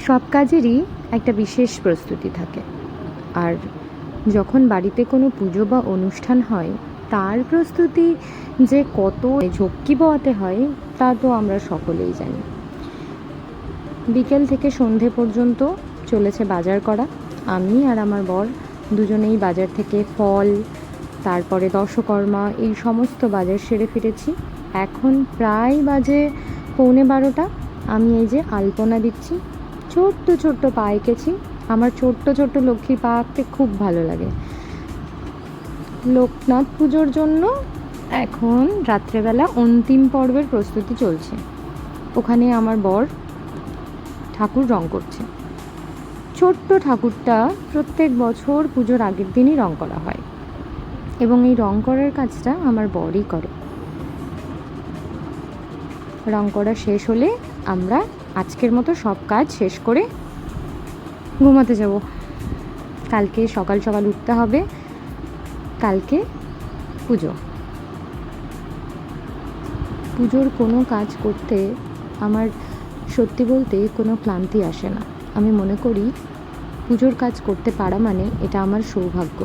সব কাজেরই একটা বিশেষ প্রস্তুতি থাকে, আর যখন বাড়িতে কোনো পুজো বা অনুষ্ঠান হয় তার প্রস্তুতি যে কত ঝক্কি পোহাতে হয় তা তো আমরা সকলেই জানি। বিকেল থেকে সন্ধে পর্যন্ত চলেছে বাজার করা। আমি আর আমার বর দুজনেই বাজার থেকে ফল, তারপরে দশকর্মা, এই সমস্ত বাজার সেরে ফিরেছি। এখন প্রায় বাজে 11:45। আমি এই যে আলপনা দিচ্ছি, ছোট্ট ছোট্ট পা এঁকেছি। আমার ছোট্ট ছোট্ট লক্ষ্মীর পা আঁকতে খুব ভালো লাগে। লোকনাথ পুজোর জন্য এখন রাত্রেবেলা অন্তিম পর্বের প্রস্তুতি চলছে। ওখানে আমার বর ঠাকুর রং করছে। ছোট্ট ঠাকুরটা প্রত্যেক বছর পুজোর আগের দিনই রং করা হয়, এবং এই রং করার কাজটা আমার বরই করে। রং করা শেষ হলে আমরা আজকের মতো সব কাজ শেষ করে ঘুমাতে যাব। কালকে সকাল সকাল উঠতে হবে, কালকে পুজো। পুজোর কোনো কাজ করতে আমার সত্যি বলতে কোনো ক্লান্তি আসে না। আমি মনে করি পুজোর কাজ করতে পারা মানে এটা আমার সৌভাগ্য।